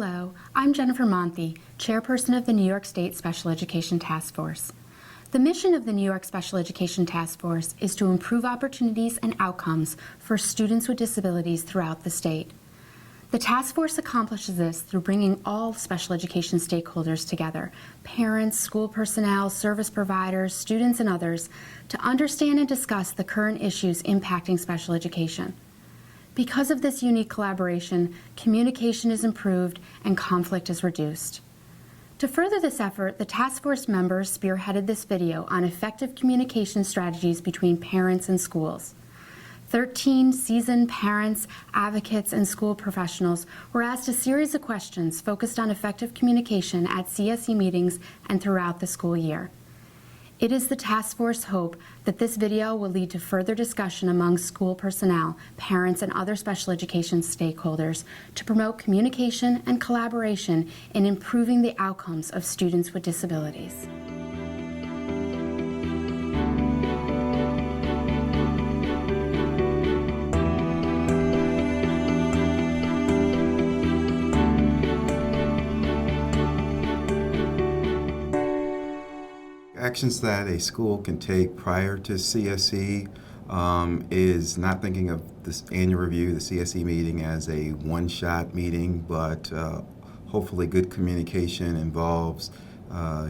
Hello, I'm Jennifer Monthy, Chairperson of the New York State Special Education Task Force. The mission of the New York Special Education Task Force is to improve opportunities and outcomes for students with disabilities throughout the state. The task force accomplishes this through bringing all special education stakeholders together, parents, school personnel, service providers, students, and others, to understand and discuss the current issues impacting special education. Because of this unique collaboration, communication is improved and conflict is reduced. To further this effort, the task force members spearheaded this video on effective communication strategies between parents and schools. 13 seasoned parents, advocates, and school professionals were asked a series of questions focused on effective communication at CSE meetings and throughout the school year. It is the task force hope that this video will lead to further discussion among school personnel, parents, and other special education stakeholders to promote communication and collaboration in improving the outcomes of students with disabilities. Actions that a school can take prior to CSE is not thinking of this annual review, the CSE meeting, as a one-shot meeting, but hopefully good communication involves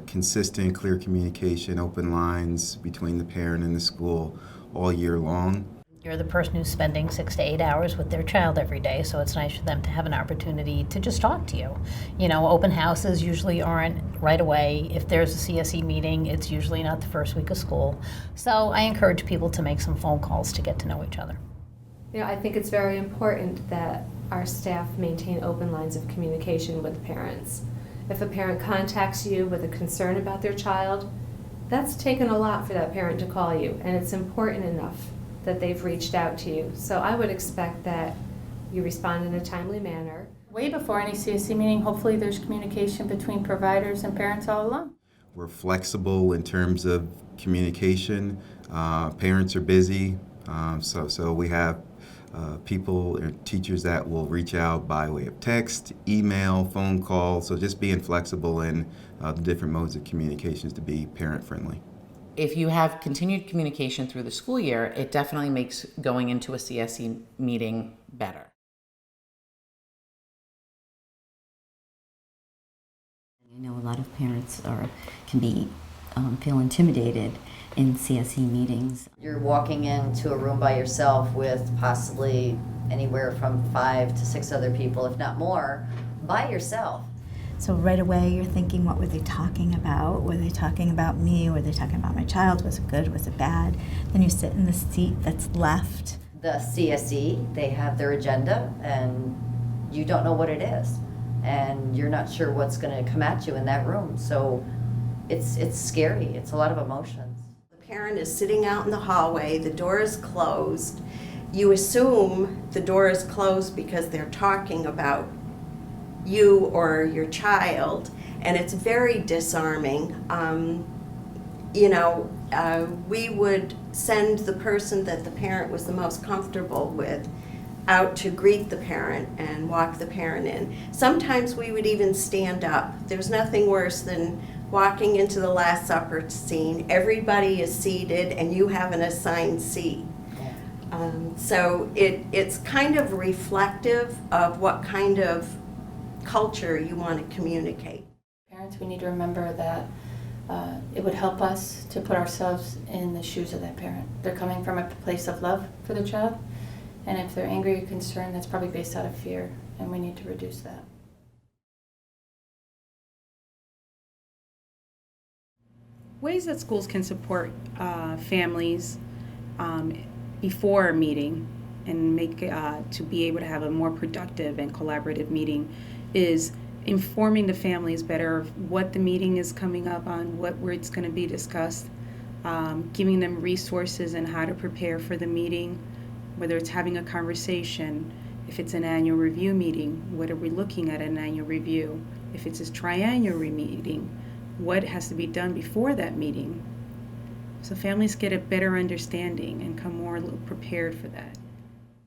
consistent, clear communication, open lines between the parent and the school all year long. You're the person who's spending 6 to 8 hours with their child every day, so it's nice for them to have an opportunity to just talk to you. You know, open houses usually aren't right away. If there's a CSE meeting, it's usually not the first week of school. So I encourage people to make some phone calls to get to know each other. You know, I think it's very important that our staff maintain open lines of communication with parents. If a parent contacts you with a concern about their child, that's taken a lot for that parent to call you, and it's important enough that they've reached out to you. So I would expect that you respond in a timely manner. Way before any CSE meeting, hopefully there's communication between providers and parents all along. We're flexible in terms of communication. Parents are busy, so we have people and teachers that will reach out by way of text, email, phone call, so just being flexible in the different modes of communications to be parent-friendly. If you have continued communication through the school year, it definitely makes going into a CSE meeting better. I know a lot of parents can feel intimidated in CSE meetings. You're walking into a room by yourself with possibly anywhere from 5 to 6 other people, if not more, by yourself. So right away you're thinking, what were they talking about? Were they talking about me? Were they talking about my child? Was it good? Was it bad? Then you sit in the seat that's left. The CSE, they have their agenda and you don't know what it is. And you're not sure what's going to come at you in that room. So it's scary. It's a lot of emotions. The parent is sitting out in the hallway, the door is closed. You assume the door is closed because they're talking about you or your child, and it's very disarming. We would send the person that the parent was the most comfortable with out to greet the parent and walk the parent in. Sometimes we would even stand up. There's nothing worse than walking into the Last Supper scene. Everybody is seated and you have an assigned seat. So it's kind of reflective of what kind of culture you want to communicate. Parents, we need to remember that it would help us to put ourselves in the shoes of that parent. They're coming from a place of love for the child, and if they're angry or concerned, that's probably based out of fear, and we need to reduce that. Ways that schools can support families before a meeting and make to be able to have a more productive and collaborative meeting is informing the families better of what the meeting is coming up on, where it's going to be discussed, giving them resources and how to prepare for the meeting, whether it's having a conversation, if it's an annual review meeting, what are we looking at an annual review? If it's a triannual meeting, what has to be done before that meeting? So families get a better understanding and come more prepared for that.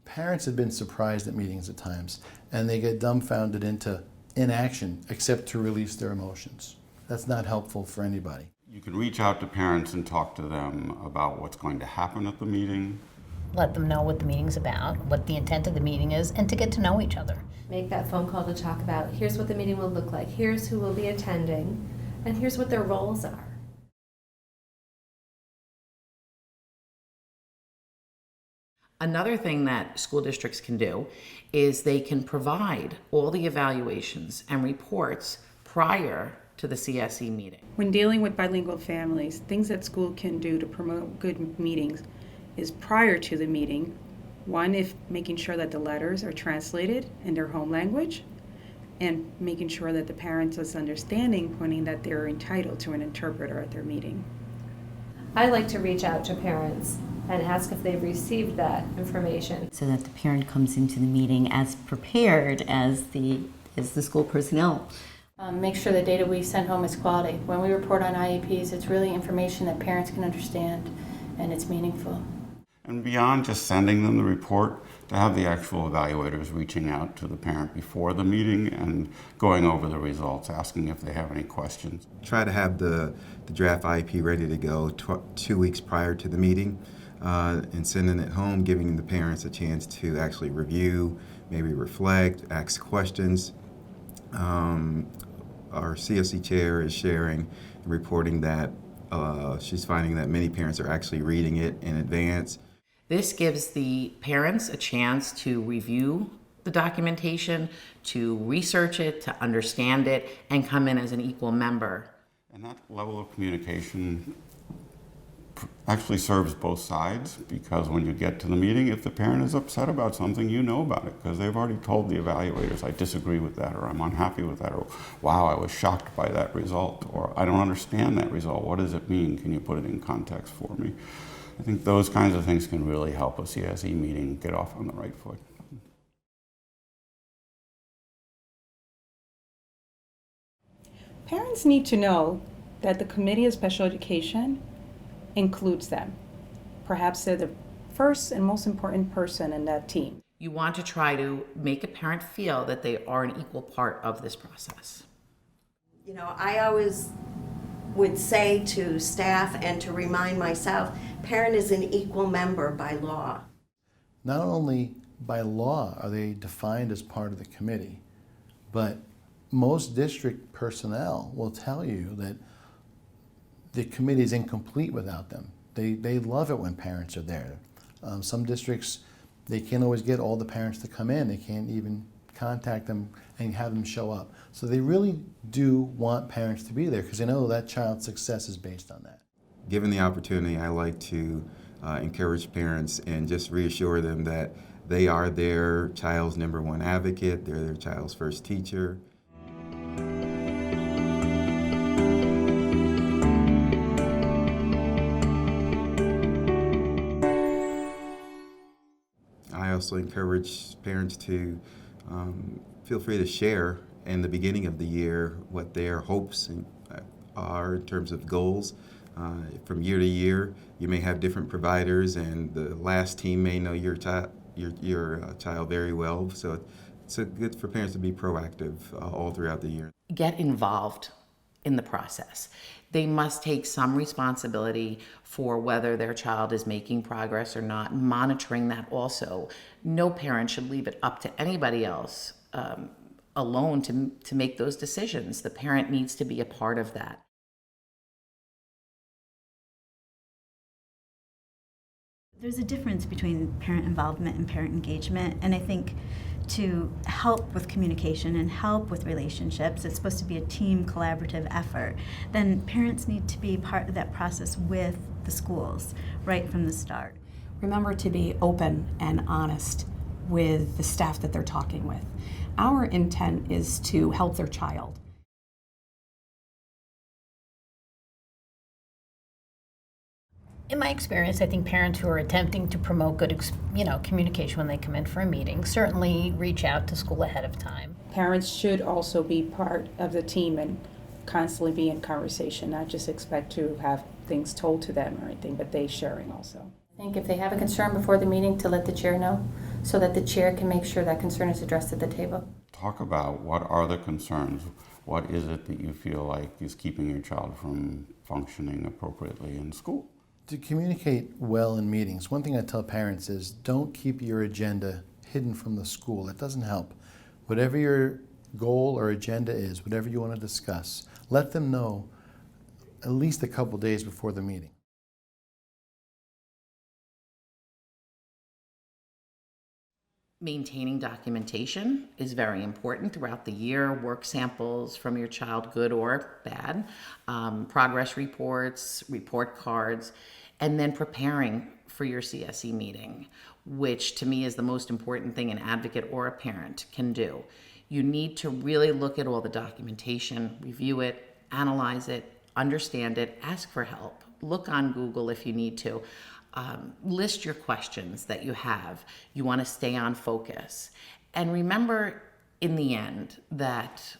Parents have been surprised at meetings at times, and they get dumbfounded into inaction except to release their emotions. That's not helpful for anybody. You can reach out to parents and talk to them about what's going to happen at the meeting. Let them know what the meeting's about, what the intent of the meeting is, and to get to know each other. Make that phone call to talk about, here's what the meeting will look like, here's who will be attending, and here's what their roles are. Another thing that school districts can do is they can provide all the evaluations and reports prior to the CSE meeting. When dealing with bilingual families, things that school can do to promote good meetings is prior to the meeting. One, if making sure that the letters are translated in their home language, and making sure that the parents is understanding, pointing that they're entitled to an interpreter at their meeting. I like to reach out to parents and ask if they've received that information. So that the parent comes into the meeting as prepared as the school personnel. Make sure the data we send home is quality. When we report on IEPs, it's really information that parents can understand and it's meaningful. And beyond just sending them the report, to have the actual evaluators reaching out to the parent before the meeting and going over the results, asking if they have any questions. Try to have the draft IEP ready to go 2 weeks prior to the meeting and sending it home, giving the parents a chance to actually review, maybe reflect, ask questions. Our CSE chair is sharing and reporting that she's finding that many parents are actually reading it in advance. This gives the parents a chance to review the documentation, to research it, to understand it, and come in as an equal member. And that level of communication actually serves both sides, because when you get to the meeting, if the parent is upset about something, you know about it, because they've already told the evaluators, I disagree with that, or I'm unhappy with that, or wow, I was shocked by that result, or I don't understand that result. What does it mean? Can you put it in context for me? I think those kinds of things can really help a CSE meeting get off on the right foot. Parents need to know that the Committee of Special Education includes them. Perhaps they're the first and most important person in that team. You want to try to make a parent feel that they are an equal part of this process. You know, I always would say to staff and to remind myself, parent is an equal member by law. Not only by law are they defined as part of the committee, but most district personnel will tell you that the committee is incomplete without them. They love it when parents are there. Some districts, they can't always get all the parents to come in. They can't even contact them and have them show up. So they really do want parents to be there because they know that child's success is based on that. Given the opportunity, I like to encourage parents and just reassure them that they are their child's #1 advocate, they're their child's first teacher. I also encourage parents to feel free to share in the beginning of the year what their hopes are in terms of goals. From year to year, you may have different providers, and the last team may know your child very well. So it's good for parents to be proactive all throughout the year. Get involved in the process. They must take some responsibility for whether their child is making progress or not, monitoring that also. No parent should leave it up to anybody else alone to make those decisions. The parent needs to be a part of that. There's a difference between parent involvement and parent engagement, and I think to help with communication and help with relationships, it's supposed to be a team collaborative effort. Then parents need to be part of that process with the schools right from the start. Remember to be open and honest with the staff that they're talking with. Our intent is to help their child. In my experience, I think parents who are attempting to promote good, communication when they come in for a meeting certainly reach out to school ahead of time. Parents should also be part of the team and constantly be in conversation, not just expect to have things told to them or anything, but they sharing also. I think if they have a concern before the meeting, to let the chair know so that the chair can make sure that concern is addressed at the table. talk about what are the concerns. What is it that you feel like is keeping your child from functioning appropriately in school? To communicate well in meetings, one thing I tell parents is don't keep your agenda hidden from the school. It doesn't help. Whatever your goal or agenda is, whatever you want to discuss, let them know at least a couple days before the meeting. Maintaining documentation is very important throughout the year. Work samples from your child, good or bad, progress reports, report cards, and then preparing for your CSE meeting, which to me is the most important thing an advocate or a parent can do. You need to really look at all the documentation, review it, analyze it, understand it, ask for help, look on Google if you need to. List your questions that you have. You want to stay on focus. And remember in the end that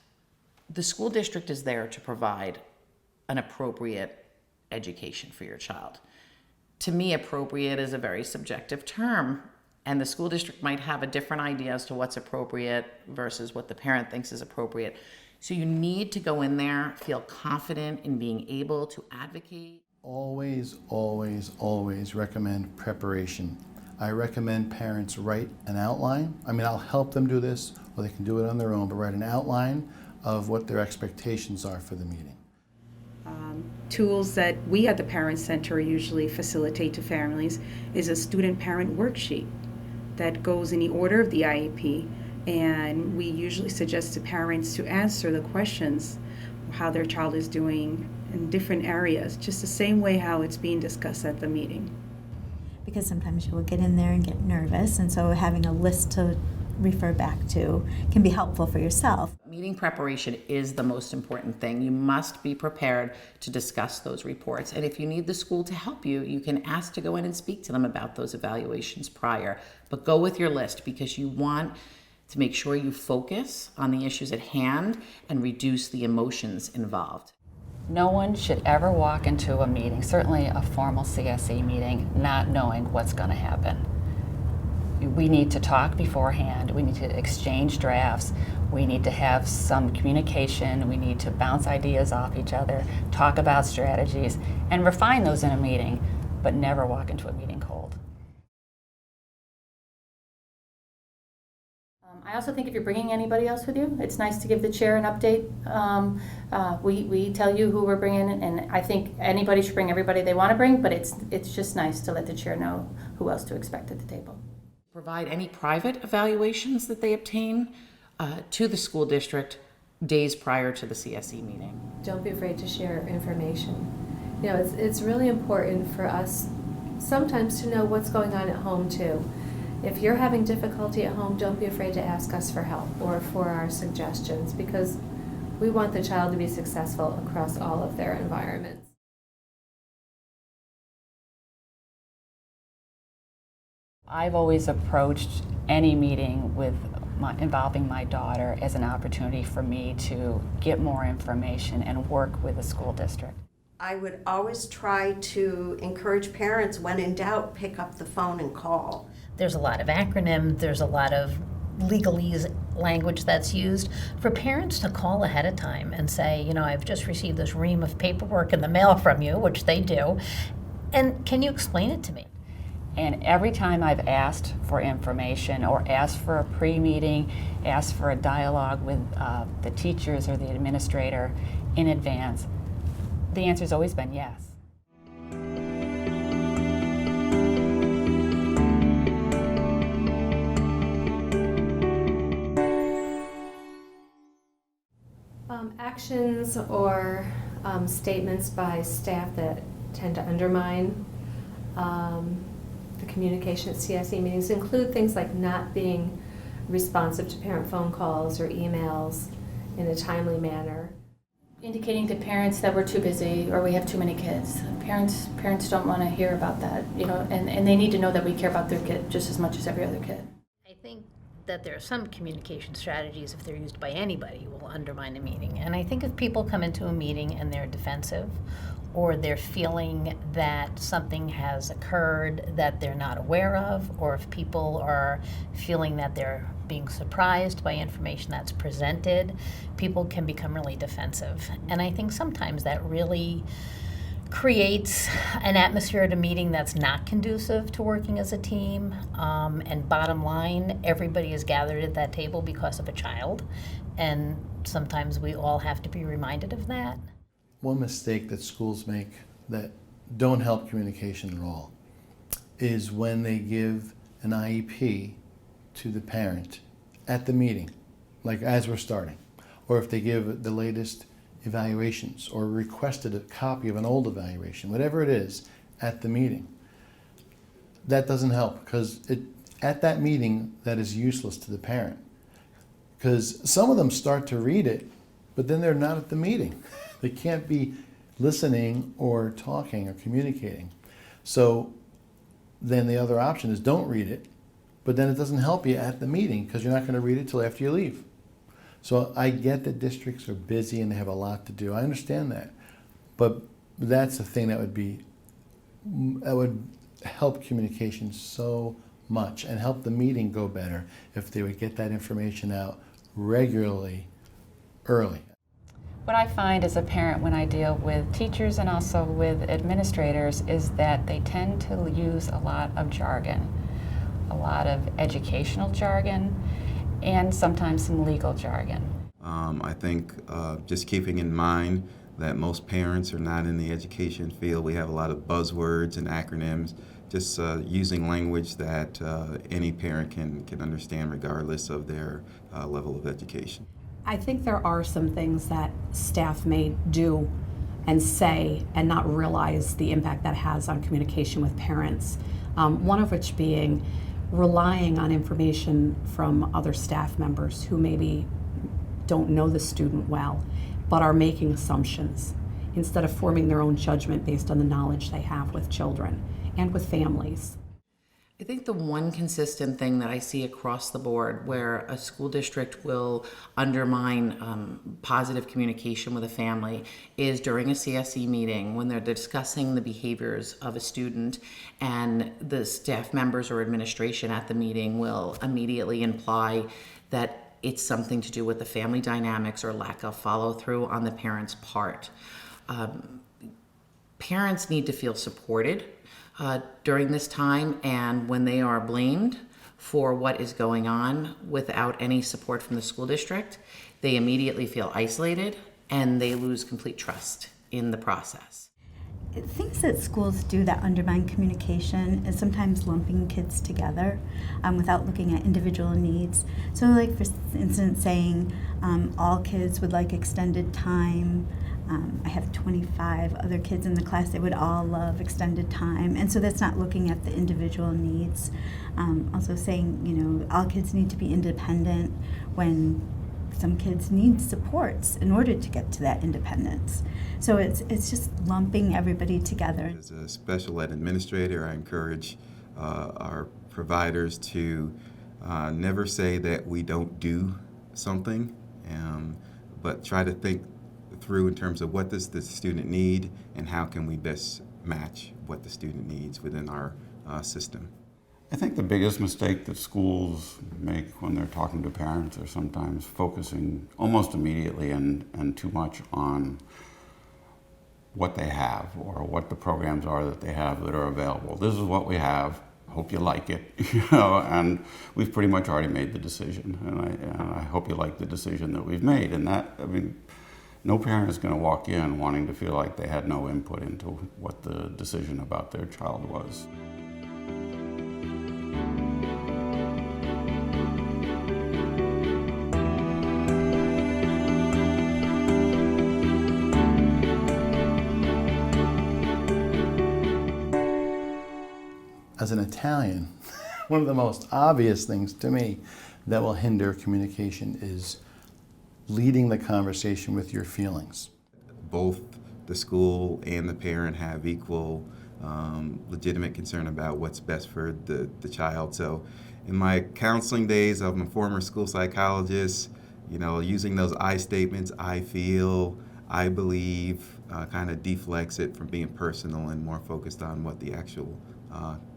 the school district is there to provide an appropriate education for your child. To me, appropriate is a very subjective term, and the school district might have a different idea as to what's appropriate versus what the parent thinks is appropriate. So you need to go in there, feel confident in being able to advocate. Always, always, always recommend preparation. I recommend parents write an outline. I mean, I'll help them do this, or they can do it on their own, but write an outline of what their expectations are for the meeting. Tools that we at the Parent Center usually facilitate to families is a student-parent worksheet that goes in the order of the IEP, and we usually suggest to parents to answer the questions, how their child is doing in different areas, just the same way how it's being discussed at the meeting. Because sometimes you will get in there and get nervous, and so having a list to refer back to can be helpful for yourself. Meeting preparation is the most important thing. You must be prepared to discuss those reports. And if you need the school to help you, you can ask to go in and speak to them about those evaluations prior. But go with your list because you want to make sure you focus on the issues at hand and reduce the emotions involved. No one should ever walk into a meeting, certainly a formal CSE meeting, not knowing what's going to happen. We need to talk beforehand. We need to exchange drafts. We need to have some communication. We need to bounce ideas off each other, talk about strategies, and refine those in a meeting, but never walk into a meeting cold. I also think if you're bringing anybody else with you, it's nice to give the chair an update. We tell you who we're bringing, and I think anybody should bring everybody they want to bring, but it's just nice to let the chair know who else to expect at the table. Provide any private evaluations that they obtain to the school district days prior to the CSE meeting. Don't be afraid to share information. You know, it's really important for us sometimes to know what's going on at home too. If you're having difficulty at home, don't be afraid to ask us for help or for our suggestions, because we want the child to be successful across all of their environments. I've always approached any meeting involving my daughter as an opportunity for me to get more information and work with the school district. I would always try to encourage parents, when in doubt, pick up the phone and call. There's a lot of acronym, there's a lot of legalese language that's used. For parents to call ahead of time and say, you know, I've just received this ream of paperwork in the mail from you, which they do, and can you explain it to me? And every time I've asked for information or asked for a pre-meeting, asked for a dialogue with the teachers or the administrator in advance, the answer's always been yes. Actions or statements by staff that tend to undermine the communication at CSE meetings include things like not being responsive to parent phone calls or emails in a timely manner. Indicating to parents that we're too busy or we have too many kids. Parents don't want to hear about that, you know, and they need to know that we care about their kid just as much as every other kid. I think that there are some communication strategies, if they're used by anybody, will undermine a meeting. And I think if people come into a meeting and they're defensive, or they're feeling that something has occurred that they're not aware of, or if people are feeling that they're being surprised by information that's presented, people can become really defensive. And I think sometimes that really creates an atmosphere at a meeting that's not conducive to working as a team. And bottom line, everybody is gathered at that table because of a child. And sometimes we all have to be reminded of that. One mistake that schools make that don't help communication at all is when they give an IEP to the parent at the meeting, like as we're starting, or if they give the latest evaluations or requested a copy of an old evaluation, whatever it is, at the meeting. That doesn't help because at that meeting, that is useless to the parent. Because some of them start to read it, but then they're not at the meeting. They can't be listening or talking or communicating. So then the other option is don't read it, but then it doesn't help you at the meeting because you're not going to read it till after you leave. So I get that districts are busy and they have a lot to do. I understand that. But that's the thing that would help communication so much and help the meeting go better if they would get that information out regularly, early. What I find as a parent when I deal with teachers and also with administrators is that they tend to use a lot of jargon, a lot of educational jargon, and sometimes some legal jargon. I think just keeping in mind that most parents are not in the education field. We have a lot of buzzwords and acronyms, just using language that any parent can understand regardless of their level of education. I think there are some things that staff may do and say and not realize the impact that has on communication with parents. One of which being relying on information from other staff members who maybe don't know the student well, but are making assumptions instead of forming their own judgment based on the knowledge they have with children and with families. I think the one consistent thing that I see across the board where a school district will undermine positive communication with a family is during a CSE meeting when they're discussing the behaviors of a student, and the staff members or administration at the meeting will immediately imply that it's something to do with the family dynamics or lack of follow-through on the parent's part. Parents need to feel supported during this time, and when they are blamed for what is going on without any support from the school district, they immediately feel isolated and they lose complete trust in the process. Things that schools do that undermine communication is sometimes lumping kids together without looking at individual needs. So like for instance saying all kids would like extended time. I have 25 other kids in the class, they would all love extended time. And so that's not looking at the individual needs. Also saying, all kids need to be independent when some kids need supports in order to get to that independence. So it's just lumping everybody together. As a special ed administrator, I encourage our providers to never say that we don't do something, but try to think through in terms of what does the student need and how can we best match what the student needs within our system. I think the biggest mistake that schools make when they're talking to parents are sometimes focusing almost immediately and too much on what they have or what the programs are that they have that are available. This is what we have. Hope you like it, and we've pretty much already made the decision, and I hope you like the decision that we've made. And that, no parent is going to walk in wanting to feel like they had no input into what the decision about their child was. As an Italian, one of the most obvious things to me that will hinder communication is leading the conversation with your feelings. Both the school and the parent have equal legitimate concern about what's best for the child. So in my counseling days, I'm a former school psychologist, using those I statements, I feel, I believe, kind of deflects it from being personal and more focused on what the actual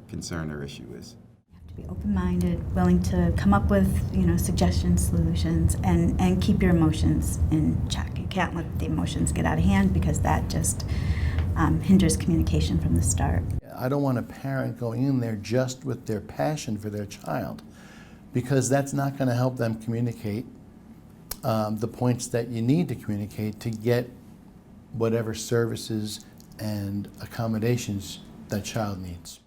concern or issue is. To be open-minded, willing to come up with, suggestions, solutions, and keep your emotions in check. You can't let the emotions get out of hand because that just hinders communication from the start. I don't want a parent going in there just with their passion for their child, because that's not going to help them communicate the points that you need to communicate to get whatever services and accommodations that child needs.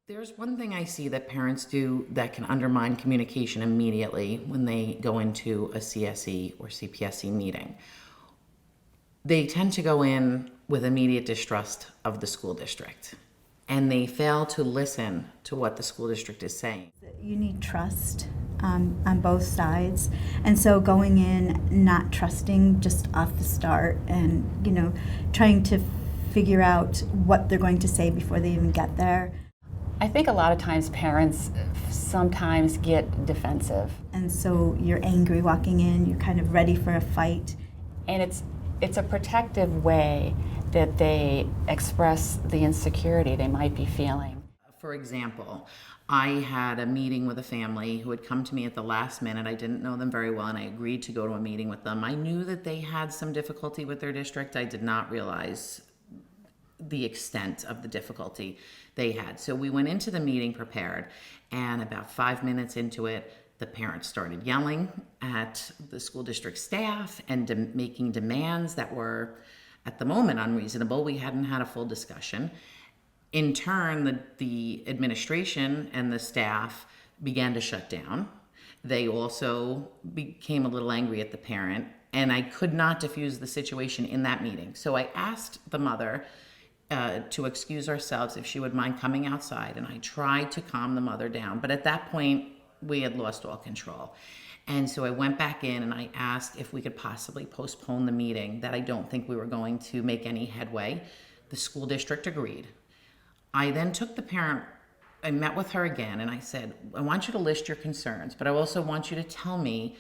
There's one thing I see that parents do that can undermine communication immediately when they go into a CSE or CPSE meeting. They tend to go in with immediate distrust of the school district, and they fail to listen to what the school district is saying. You need trust on both sides, and so going in not trusting just off the start and trying to figure out what they're going to say before they even get there. I think a lot of times parents sometimes get defensive. And so you're angry walking in, you're kind of ready for a fight. And it's a protective way that they express the insecurity they might be feeling. For example, I had a meeting with a family who had come to me at the last minute. I didn't know them very well, and I agreed to go to a meeting with them. I knew that they had some difficulty with their district. I did not realize the extent of the difficulty they had. So we went into the meeting prepared, and about 5 minutes into it, the parents started yelling at the school district staff and making demands that were, at the moment, unreasonable. We hadn't had a full discussion. In turn, the administration and the staff began to shut down. They also became a little angry at the parent, and I could not diffuse the situation in that meeting. So I asked the mother to excuse ourselves if she would mind coming outside, and I tried to calm the mother down. But at that point, we had lost all control. And so I went back in and I asked if we could possibly postpone the meeting, that I don't think we were going to make any headway. The school district agreed. I then took the parent, I met with her again, and I said, I want you to list your concerns, but I also want you to tell me,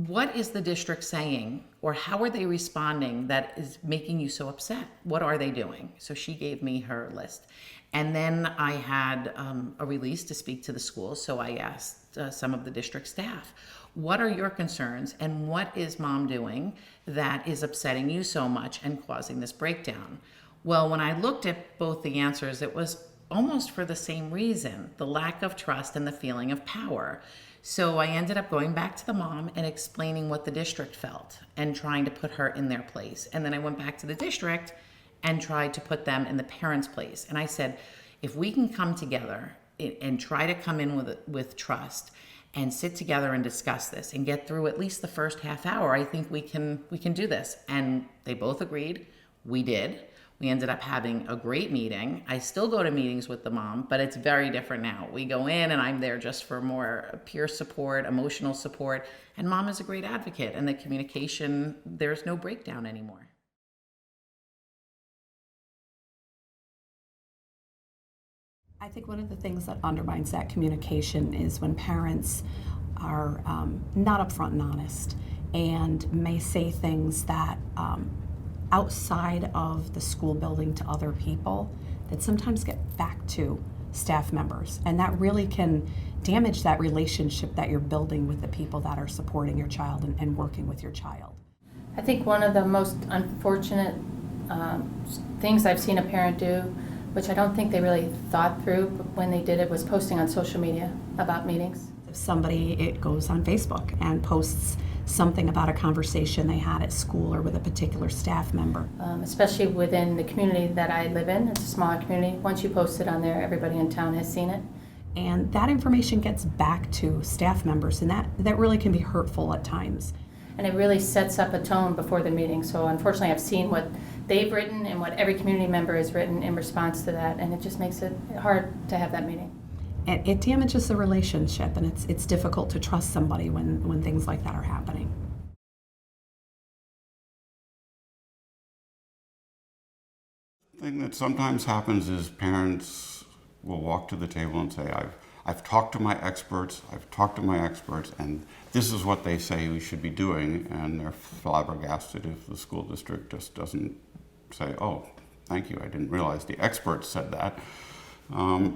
what is the district saying, or how are they responding that is making you so upset? What are they doing? So she gave me her list. And then I had a release to speak to the schools, so I asked some of the district staff, what are your concerns, and what is mom doing that is upsetting you so much and causing this breakdown? Well, when I looked at both the answers, it was almost for the same reason, the lack of trust and the feeling of power. So I ended up going back to the mom and explaining what the district felt and trying to put her in their place. And then I went back to the district and tried to put them in the parents' place. And I said, if we can come together and try to come in with trust and sit together and discuss this and get through at least the first half hour, I think we can do this. And they both agreed. We did. We ended up having a great meeting. I still go to meetings with the mom, but it's very different now. We go in and I'm there just for more peer support, emotional support, and mom is a great advocate, and the communication, there's no breakdown anymore. I think one of the things that undermines that communication is when parents are not upfront and honest and may say things that outside of the school building to other people that sometimes get back to staff members. And that really can damage that relationship that you're building with the people that are supporting your child and working with your child. I think one of the most unfortunate things I've seen a parent do, which I don't think they really thought through when they did it, was posting on social media about meetings. If somebody, it goes on Facebook and posts something about a conversation they had at school or with a particular staff member. Especially within the community that I live in. It's a smaller community. Once you post it on there, everybody in town has seen it. And that information gets back to staff members, and that really can be hurtful at times. And it really sets up a tone before the meeting. So unfortunately, I've seen what they've written and what every community member has written in response to that, and it just makes it hard to have that meeting. And it damages the relationship, and it's difficult to trust somebody when things like that are happening. The thing that sometimes happens is parents will walk to the table and say, I've talked to my experts, and this is what they say we should be doing, and they're flabbergasted if the school district just doesn't say, oh, Thank you, I didn't realize the experts said that.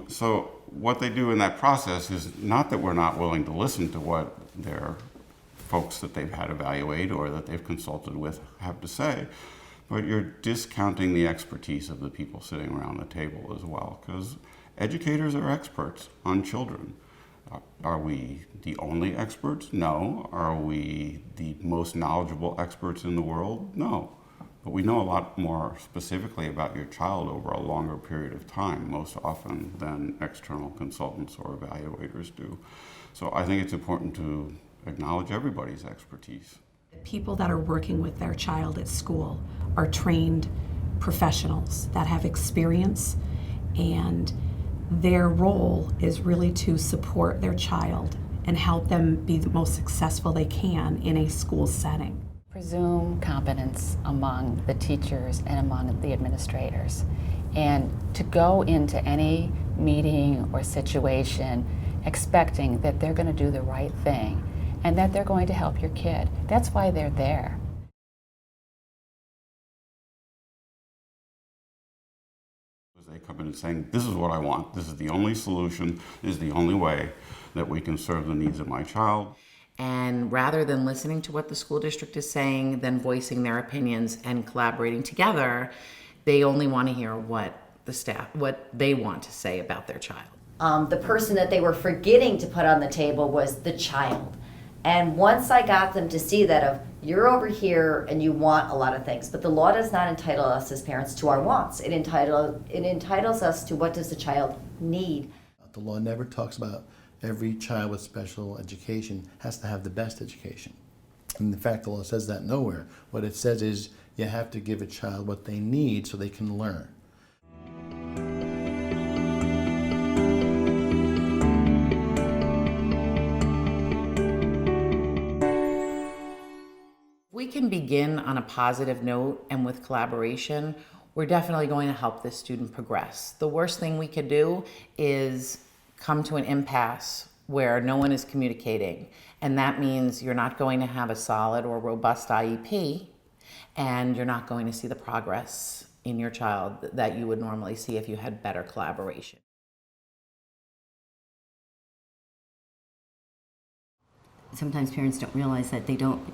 So what they do in that process is not that we're not willing to listen to what their folks that they've had evaluate or that they've consulted with have to say, but you're discounting the expertise of the people sitting around the table as well, because educators are experts on children. Are we the only experts? No. Are we the most knowledgeable experts in the world? No. But we know a lot more specifically about your child over a longer period of time, most often than external consultants or evaluators do. So I think it's important to acknowledge everybody's expertise. People that are working with their child at school are trained professionals that have experience, and their role is really to support their child and help them be the most successful they can in a school setting. Presume competence among the teachers and among the administrators. And to go into any meeting or situation expecting that they're going to do the right thing and that they're going to help your kid. That's why they're there. They come in and saying, this is what I want, this is the only solution, this is the only way that we can serve the needs of my child. And rather than listening to what the school district is saying, then voicing their opinions and collaborating together, they only want to hear what they want to say about their child. The person that they were forgetting to put on the table was the child. And once I got them to see that you're over here and you want a lot of things, but the law does not entitle us as parents to our wants. It entitles us to what does the child need. The law never talks about every child with special education has to have the best education. And in fact, the law says that nowhere. What it says is you have to give a child what they need so they can learn. We can begin on a positive note and with collaboration, we're definitely going to help this student progress. The worst thing we could do is come to an impasse where no one is communicating. And that means you're not going to have a solid or robust IEP, and you're not going to see the progress in your child that you would normally see if you had better collaboration. Sometimes parents don't realize that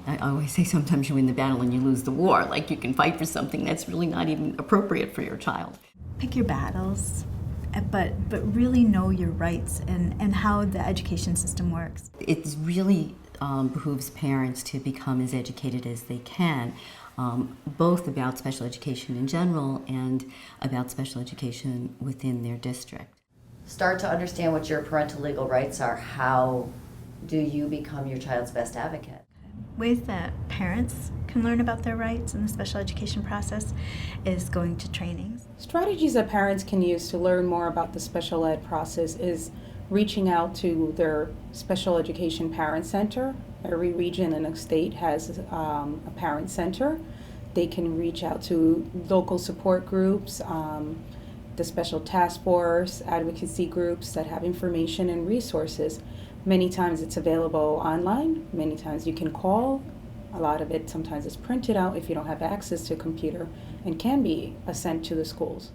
I always say sometimes you win the battle and you lose the war. Like you can fight for something that's really not even appropriate for your child. Pick your battles. But really know your rights and how the education system works. It really behooves parents to become as educated as they can, both about special education in general and about special education within their district. Start to understand what your parental legal rights are. How do you become your child's best advocate? Ways that parents can learn about their rights in the special education process is going to trainings. Strategies that parents can use to learn more about the special ed process is reaching out to their special education parent center. Every region in a state has a parent center. They can reach out to local support groups, the special task force, advocacy groups that have information and resources. Many times it's available online, many times you can call. A lot of it sometimes is printed out if you don't have access to a computer and can be sent to the schools.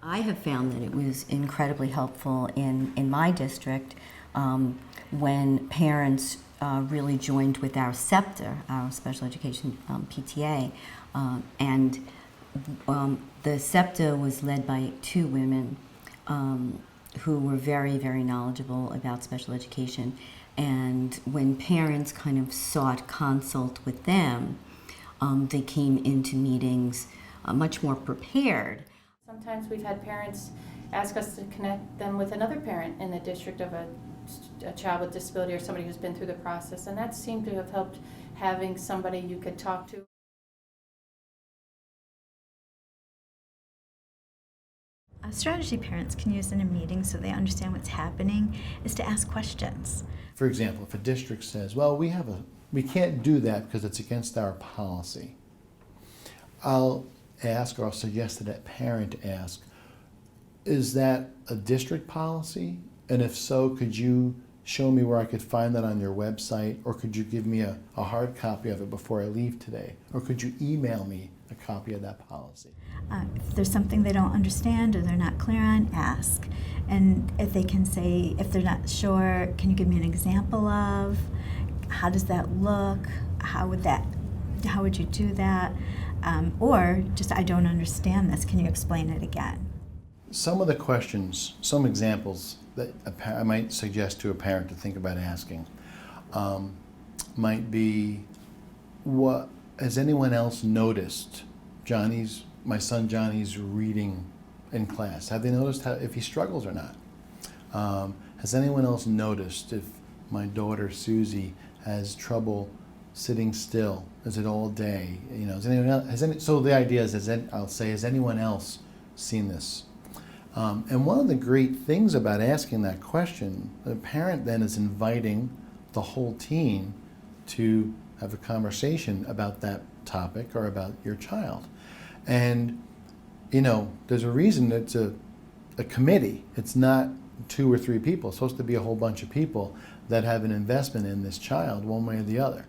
I have found that it was incredibly helpful in my district when parents really joined with our SEPTA, our special education PTA, and the SEPTA was led by two women who were very, very knowledgeable about special education. And when parents kind of sought consult with them, they came into meetings much more prepared. Sometimes we've had parents ask us to connect them with another parent in the district of a child with disability or somebody who's been through the process, and that seemed to have helped having somebody you could talk to. A strategy parents can use in a meeting so they understand what's happening is to ask questions. For example, if a district says, well, we can't do that because it's against our policy, I'll ask, or I'll suggest that that parent ask, is that a district policy? And if so, could you show me where I could find that on your website, or could you give me a hard copy of it before I leave today? Or could you email me a copy of that policy. If there's something they don't understand or they're not clear on, ask. And if they can say, if they're not sure, can you give me an example of? How does that look? How would you do that? Or just, I don't understand this. Can you explain it again? Some of the questions, some examples that I might suggest to a parent to think about asking might be, what has anyone else noticed my son Johnny's reading in class? Have they noticed if he struggles or not? Has anyone else noticed if my daughter Susie has trouble sitting still? Is it all day? Has anyone else, so the idea is, has anyone else seen this? And one of the great things about asking that question, the parent then is inviting the whole team to have a conversation about that topic or about your child. And, there's a reason it's a committee. It's not 2 or 3 people. It's supposed to be a whole bunch of people that have an investment in this child one way or the other.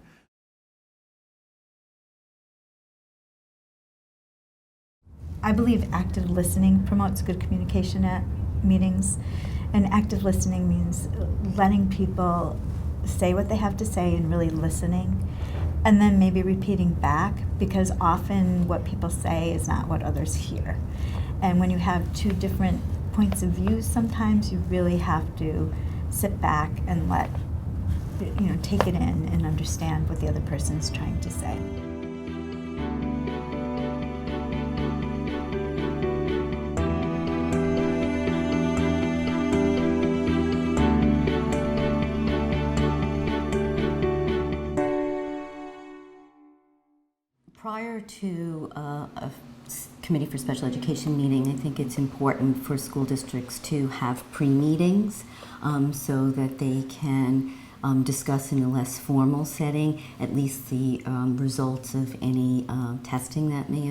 I believe active listening promotes good communication at meetings. And active listening means letting people say what they have to say and really listening. And then maybe repeating back, because often what people say is not what others hear. And when you have 2 different points of view, sometimes you really have to sit back and take it in and understand what the other person's trying to say. Prior to a Committee for Special Education meeting, I think it's important for school districts to have pre-meetings so that they can discuss in a less formal setting at least the results of any testing that may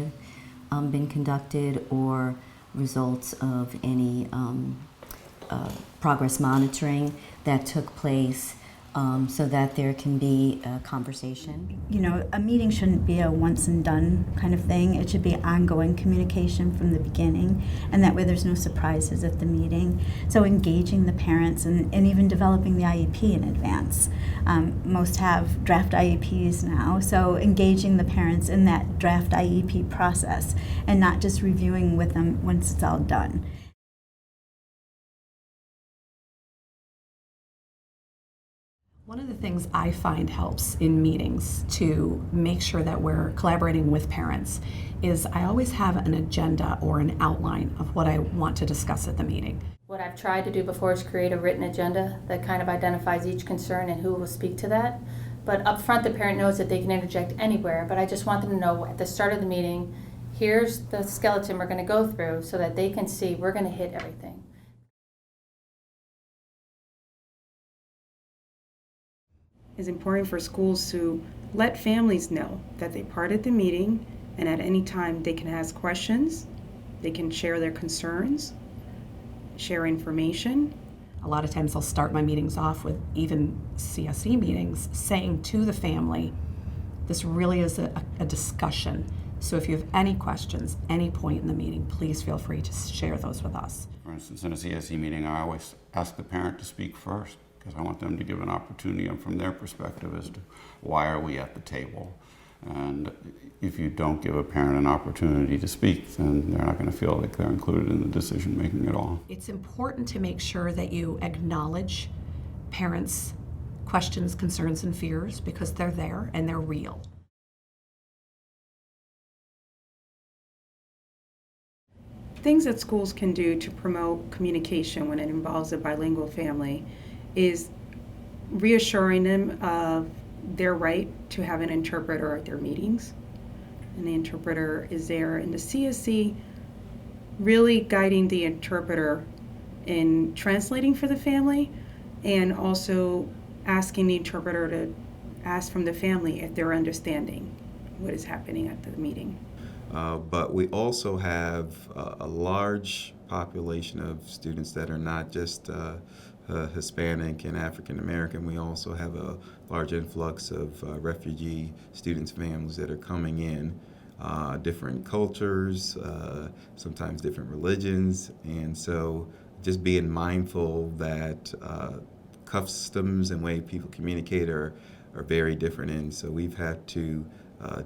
have been conducted, or results of any progress monitoring that took place, so that there can be a conversation. A meeting shouldn't be a once and done kind of thing. It should be ongoing communication from the beginning, and that way there's no surprises at the meeting. So engaging the parents and even developing the IEP in advance. Most have draft IEPs now, so engaging the parents in that draft IEP process and not just reviewing with them once it's all done. One of the things I find helps in meetings to make sure that we're collaborating with parents is I always have an agenda or an outline of what I want to discuss at the meeting. What I've tried to do before is create a written agenda that kind of identifies each concern and who will speak to that. But up front, the parent knows that they can interject anywhere, but I just want them to know at the start of the meeting, here's the skeleton we're going to go through, so that they can see we're going to hit everything. It's important for schools to let families know that they're part of the meeting, and at any time they can ask questions, they can share their concerns, share information. A lot of times I'll start my meetings off with, even CSE meetings, saying to the family, this really is a discussion. So if you have any questions, any point in the meeting, please feel free to share those with us. For instance, in a CSE meeting, I always ask the parent to speak first, because I want them to give an opportunity from their perspective as to why are we at the table. And if you don't give a parent an opportunity to speak, then they're not going to feel like they're included in the decision making at all. It's important to make sure that you acknowledge parents' questions, concerns, and fears, because they're there and they're real. Things that schools can do to promote communication when it involves a bilingual family is reassuring them of their right to have an interpreter at their meetings. And the interpreter is there in the CSE, really guiding the interpreter in translating for the family, and also asking the interpreter to ask from the family if they're understanding what is happening at the meeting. But we also have a large population of students that are not just Hispanic and African American. We also have a large influx of refugee students' families that are coming in. different cultures, sometimes different religions, and so just being mindful that customs and way people communicate are very different, and so we've had to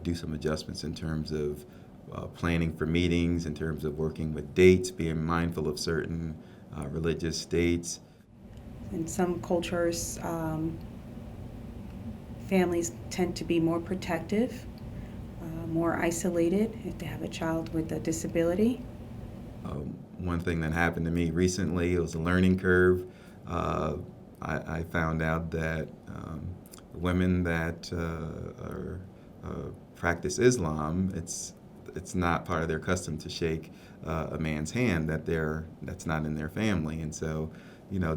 do some adjustments in terms of planning for meetings, in terms of working with dates, being mindful of certain religious dates. In some cultures, families tend to be more protective, more isolated if they have a child with a disability. One thing that happened to me recently, it was a learning curve. I found out that women that practice Islam, it's not part of their custom to shake a man's hand that's not in their family, and so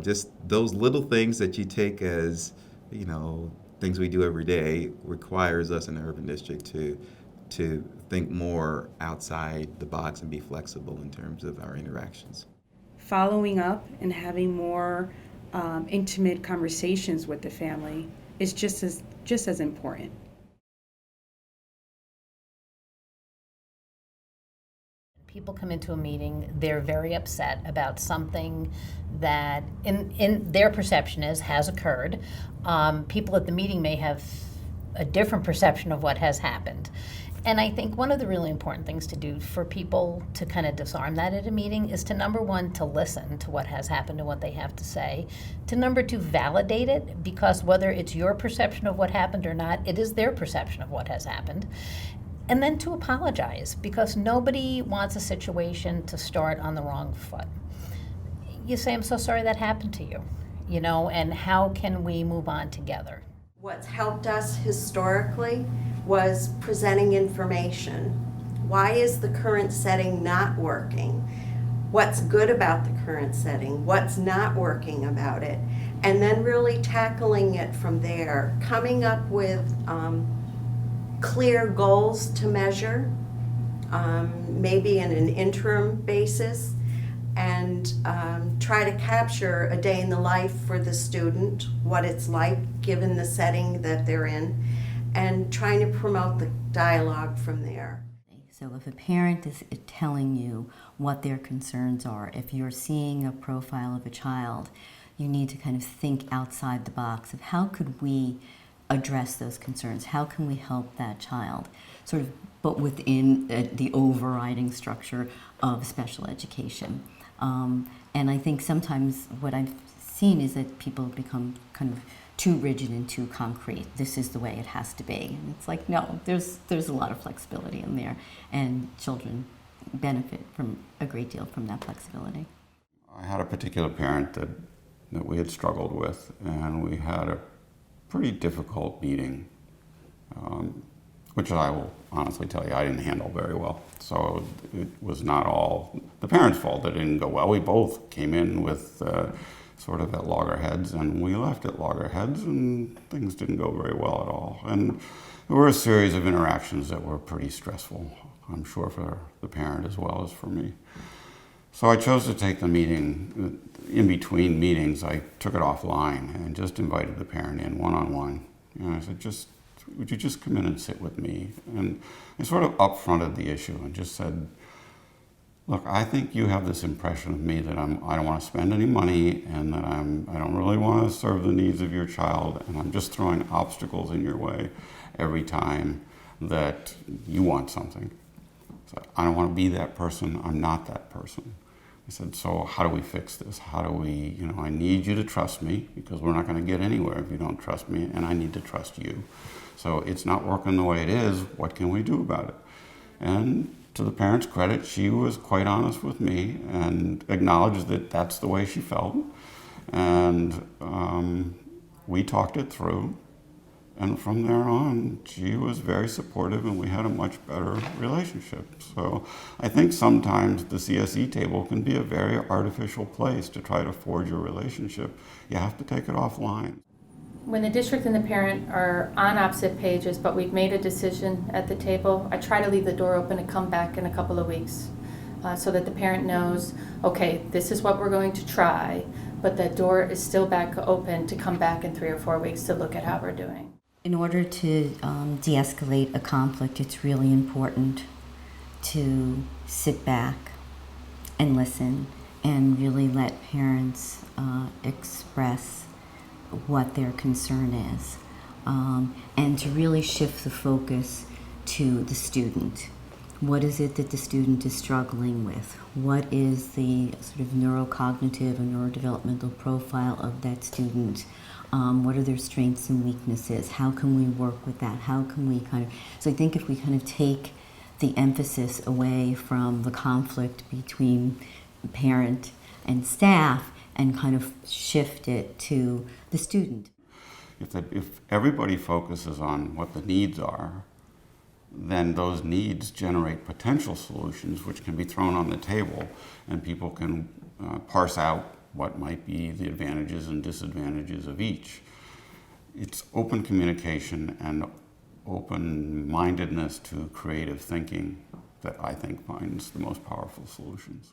just those little things that you take as things we do every day requires us in the urban district to think more outside the box and be flexible in terms of our interactions. Following up and having more intimate conversations with the family is just as important. People come into a meeting, they're very upset about something that in their perception has occurred. People at the meeting may have a different perception of what has happened. And I think one of the really important things to do for people to kind of disarm that at a meeting is to, number one, to listen to what has happened and what they have to say. To number two, validate it, because whether it's your perception of what happened or not, it is their perception of what has happened. And then to apologize, because nobody wants a situation to start on the wrong foot. You say, I'm so sorry that happened to you, and how can we move on together? What's helped us historically was presenting information. Why is the current setting not working? What's good about the current setting? What's not working about it? And then really tackling it from there, coming up with clear goals to measure, maybe in an interim basis, and try to capture a day in the life for the student, what it's like given the setting that they're in, and trying to promote the dialogue from there. So if a parent is telling you what their concerns are, if you're seeing a profile of a child, you need to kind of think outside the box of how could we address those concerns? How can we help that child? Sort of, but within the overriding structure of special education. And I think sometimes what I've seen is that people become kind of too rigid and too concrete. This is the way it has to be. And it's like, no, there's a lot of flexibility in there, and children benefit from a great deal from that flexibility. I had a particular parent that we had struggled with, and we had a pretty difficult meeting, which I will honestly tell you I didn't handle very well. So it was not all the parents' fault that it didn't go well. We both came in with sort of at loggerheads, and we left at loggerheads, and things didn't go very well at all. And there were a series of interactions that were pretty stressful, I'm sure for the parent as well as for me. So I chose to take the meeting, in between meetings, I took it offline and just invited the parent in one-on-one. I said, would you just come in and sit with me? And I sort of upfronted the issue and just said, look, I think you have this impression of me that I don't want to spend any money, and that I don't really want to serve the needs of your child, and I'm just throwing obstacles in your way every time that you want something. So I don't want to be that person. I'm not that person. I said, so how do we fix this? How do we, I need you to trust me, because we're not going to get anywhere if you don't trust me, and I need to trust you. So it's not working the way it is. What can we do about it? And to the parent's credit, she was quite honest with me and acknowledged that that's the way she felt. And we talked it through. And from there on, she was very supportive, and we had a much better relationship. So I think sometimes the CSE table can be a very artificial place to try to forge a relationship. You have to take it offline. When the district and the parent are on opposite pages, but we've made a decision at the table, I try to leave the door open and come back in a couple of weeks so that the parent knows, okay, this is what we're going to try, but that door is still back open to come back in 3 or 4 weeks to look at how we're doing. In order to de-escalate a conflict, it's really important to sit back and listen and really let parents express what their concern is, and to really shift the focus to the student. What is it that the student is struggling with? What is the sort of neurocognitive and neurodevelopmental profile of that student? What are their strengths and weaknesses? How can we work with that? How can we so I think if we kind of take the emphasis away from the conflict between parent and staff and kind of shift it to the student. If everybody focuses on what the needs are, then those needs generate potential solutions which can be thrown on the table, and people can parse out what might be the advantages and disadvantages of each. It's open communication and open-mindedness to creative thinking that I think finds the most powerful solutions.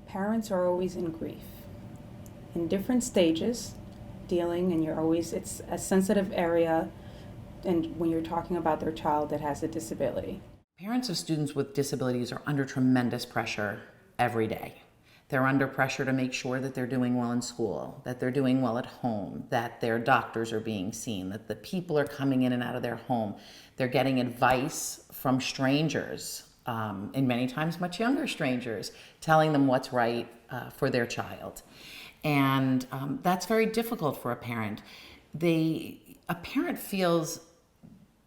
Parents are always in grief, in different stages, dealing, and it's a sensitive area, and when you're talking about their child that has a disability. Parents of students with disabilities are under tremendous pressure every day. They're under pressure to make sure that they're doing well in school, that they're doing well at home, that their doctors are being seen, that the people are coming in and out of their home. They're getting advice from strangers, and many times much younger strangers, telling them what's right for their child. And that's very difficult for a parent. A parent feels,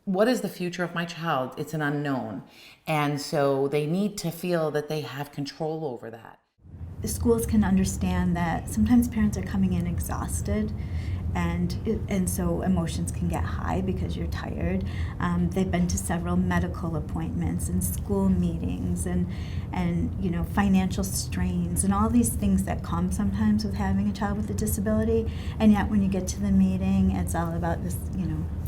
what is the future of my child? It's an unknown. And so they need to feel that they have control over that. The schools can understand that sometimes parents are coming in exhausted, and so emotions can get high because you're tired. They've been to several medical appointments and school meetings and financial strains and all these things that come sometimes with having a child with a disability. And yet when you get to the meeting, it's all about this,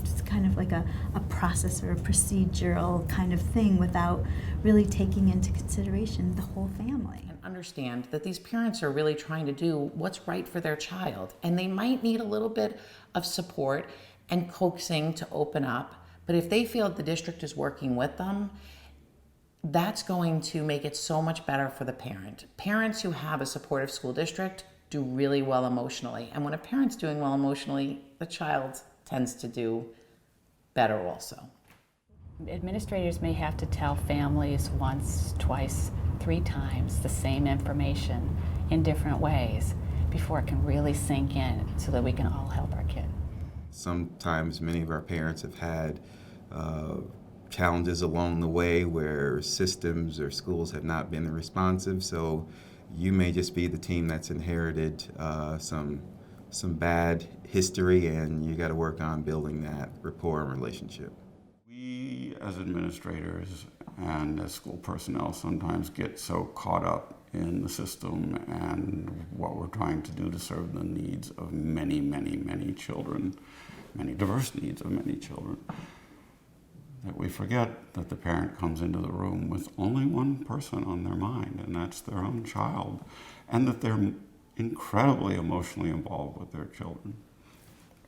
just kind of like a process or a procedural kind of thing without really taking into consideration the whole family. Understand that these parents are really trying to do what's right for their child, and they might need a little bit of support and coaxing to open up, but if they feel the district is working with them, that's going to make it so much better for the parent. Parents who have a supportive school district do really well emotionally, and when a parent's doing well emotionally, the child tends to do better also. Administrators may have to tell families once, twice, 3 times the same information in different ways before it can really sink in so that we can all help our kid. Sometimes many of our parents have had challenges along the way where systems or schools have not been responsive, so you may just be the team that's inherited some bad history, and you got to work on building that rapport and relationship. We as administrators and as school personnel sometimes get so caught up in the system and what we're trying to do to serve the needs of many, many, many children, many diverse needs of many children, that we forget that the parent comes into the room with only one person on their mind, and that's their own child, and that they're incredibly emotionally involved with their children,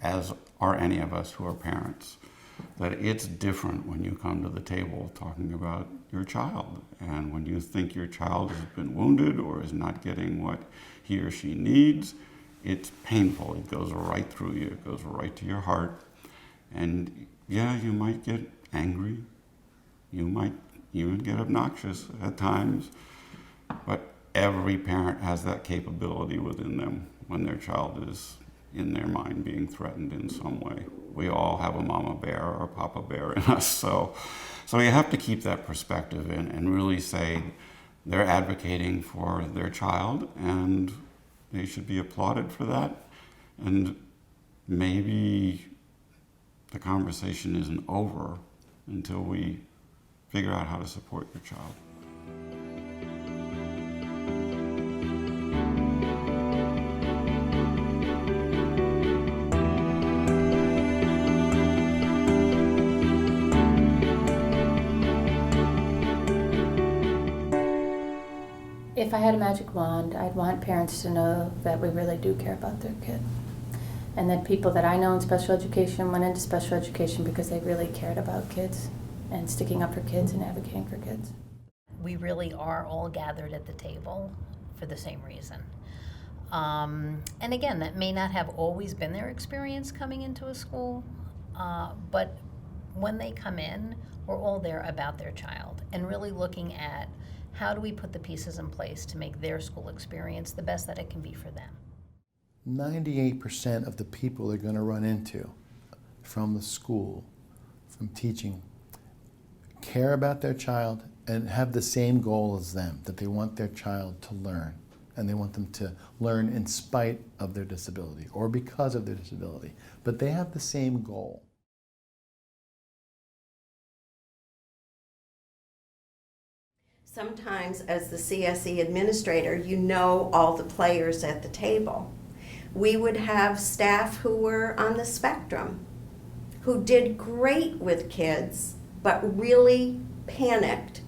as are any of us who are parents. That it's different when you come to the table talking about your child, and when you think your child has been wounded or is not getting what he or she needs, it's painful. It goes right through you. It goes right to your heart. And yeah, you might get angry. You might even get obnoxious at times. But every parent has that capability within them when their child is in their mind being threatened in some way. We all have a mama bear or a papa bear in us. So you have to keep that perspective in and really say they're advocating for their child and they should be applauded for that. And maybe the conversation isn't over until we figure out how to support your child. If I had a magic wand, I'd want parents to know that we really do care about their kid. And that people that I know in special education went into special education because they really cared about kids and sticking up for kids and advocating for kids. We really are all gathered at the table for the same reason. And again, that may not have always been their experience coming into a school, but when they come in, we're all there about their child and really looking at how do we put the pieces in place to make their school experience the best that it can be for them. 98% of the people they're going to run into from the school, from teaching, care about their child and have the same goal as them, that they want their child to learn. And they want them to learn in spite of their disability or because of their disability. But they have the same goal. Sometimes as the CSE administrator, you know all the players at the table. We would have staff who were on the spectrum, who did great with kids, but really panicked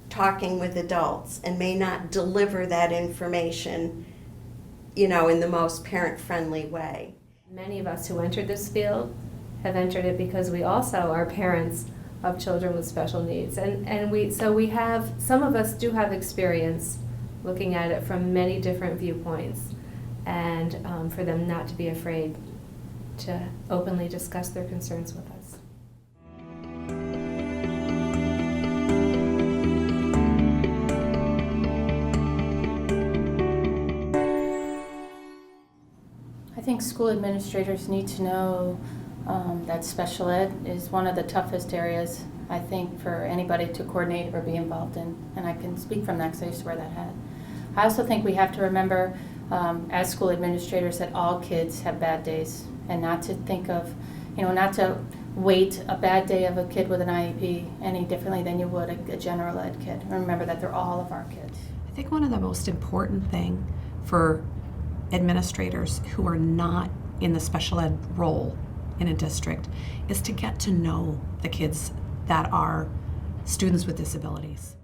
talking with adults and may not deliver that information, in the most parent-friendly way. Many of us who entered this field have entered it because we also are parents of children with special needs. So we have, some of us do have experience looking at it from many different viewpoints, and for them not to be afraid to openly discuss their concerns with us. I think school administrators need to know that special ed is one of the toughest areas, I think, for anybody to coordinate or be involved in. And I can speak from that because I used to wear that hat. I also think we have to remember, as school administrators, that all kids have bad days, and not to think of, not to weight a bad day of a kid with an IEP any differently than you would a general ed kid. Remember that they're all of our kids. I think one of the most important thing for administrators who are not in the special ed role in a district is to get to know the kids that are students with disabilities.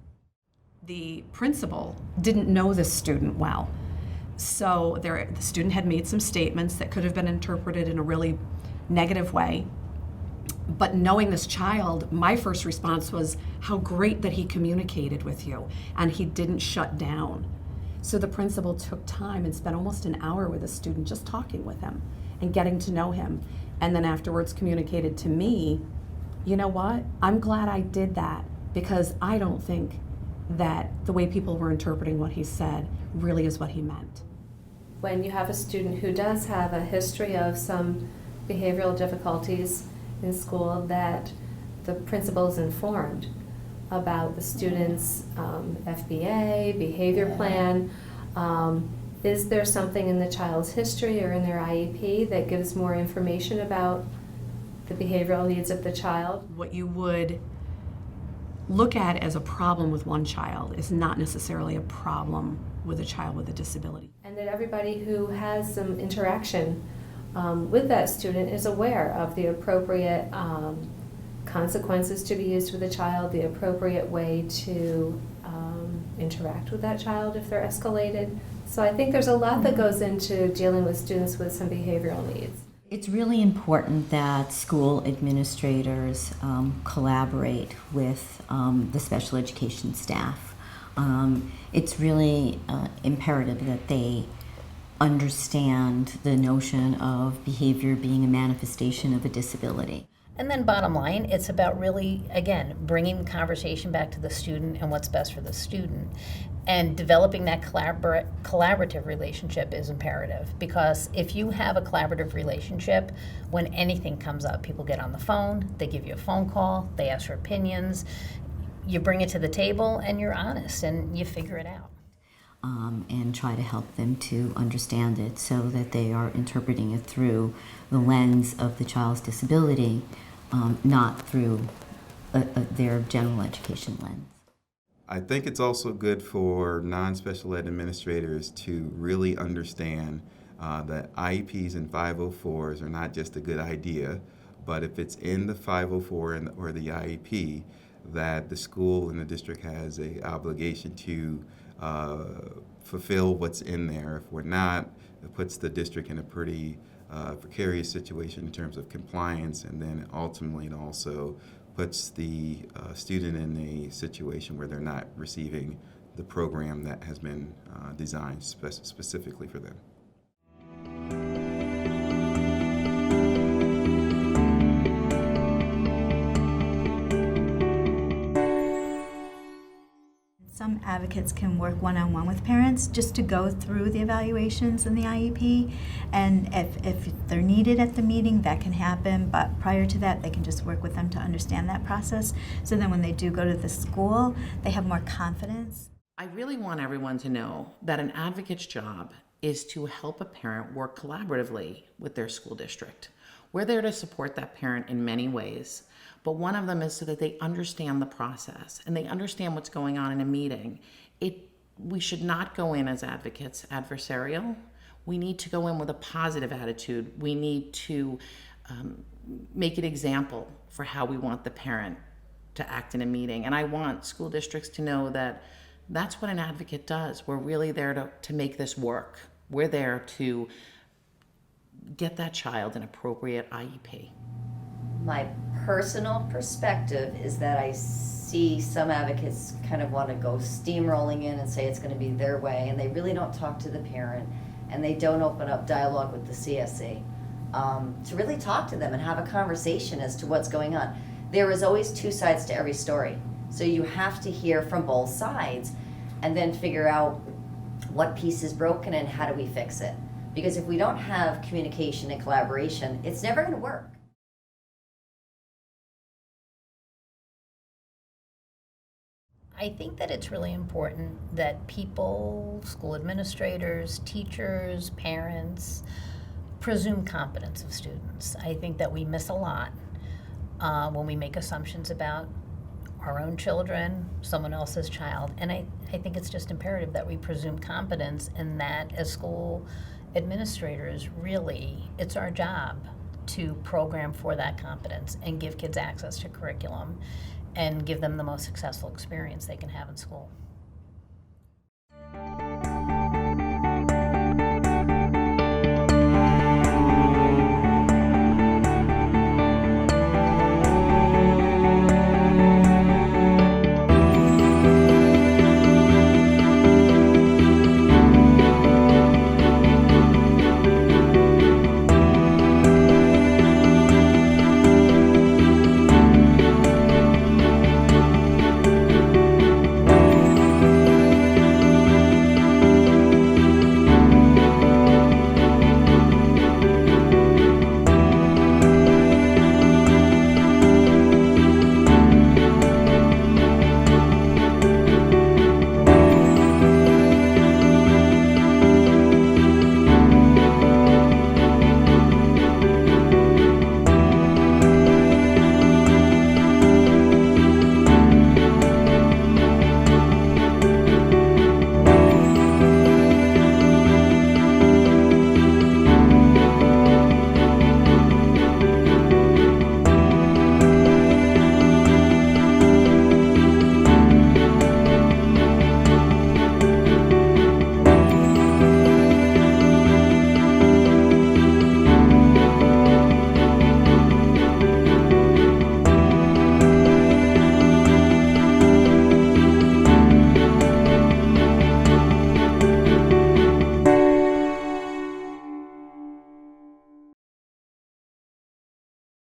The principal didn't know this student well, so the student had made some statements that could have been interpreted in a really negative way. But knowing this child, my first response was, how great that he communicated with you and he didn't shut down. So the principal took time and spent almost an hour with the student just talking with him and getting to know him. And then afterwards communicated to me, you know what, I'm glad I did that, because I don't think that the way people were interpreting what he said really is what he meant. When you have a student who does have a history of some behavioral difficulties in school, that the principal is informed about the student's FBA, behavior plan. Is there something in the child's history or in their IEP that gives more information about the behavioral needs of the child? What you would look at as a problem with one child is not necessarily a problem with a child with a disability. And that everybody who has some interaction with that student is aware of the appropriate consequences to be used with a child, the appropriate way to interact with that child if they're escalated. So I think there's a lot that goes into dealing with students with some behavioral needs. It's really important that school administrators collaborate with the special education staff. It's really imperative that they understand the notion of behavior being a manifestation of a disability. And then bottom line, it's about really, again, bringing the conversation back to the student and what's best for the student. And developing that collaborative relationship is imperative, because if you have a collaborative relationship, when anything comes up, people get on the phone, they give you a phone call, they ask for opinions, you bring it to the table and you're honest and you figure it out. And try to help them to understand it so that they are interpreting it through the lens of the child's disability, not through their general education lens. I think it's also good for non-special ed administrators to really understand that IEPs and 504s are not just a good idea, but if it's in the 504 or the IEP, that the school and the district has an obligation to fulfill what's in there. If we're not, it puts the district in a pretty precarious situation in terms of compliance, and then ultimately it also puts the student in a situation where they're not receiving the program that has been designed specifically for them. Some advocates can work one-on-one with parents just to go through the evaluations in the IEP, and if they're needed at the meeting, that can happen, but prior to that, they can just work with them to understand that process, so then when they do go to the school, they have more confidence. I really want everyone to know that an advocate's job is to help a parent work collaboratively with their school district. We're there to support that parent in many ways, but one of them is so that they understand the process and they understand what's going on in a meeting. We should not go in as advocates adversarial. We need to go in with a positive attitude. We need to make an example for how we want the parent to act in a meeting. And I want school districts to know that that's what an advocate does. We're really there to make this work. We're there to get that child an appropriate IEP. My personal perspective is that I see some advocates kind of want to go steamrolling in and say it's going to be their way, and they really don't talk to the parent, and they don't open up dialogue with the CSE to really talk to them and have a conversation as to what's going on. There is always two sides to every story, so you have to hear from both sides and then figure out what piece is broken and how do we fix it. Because if we don't have communication and collaboration, it's never going to work. I think that it's really important that people, school administrators, teachers, parents, presume competence of students. I think that we miss a lot when we make assumptions about our own children, someone else's child, and I think it's just imperative that we presume competence, and that as school administrators, really, it's our job to program for that competence and give kids access to curriculum and give them the most successful experience they can have in school.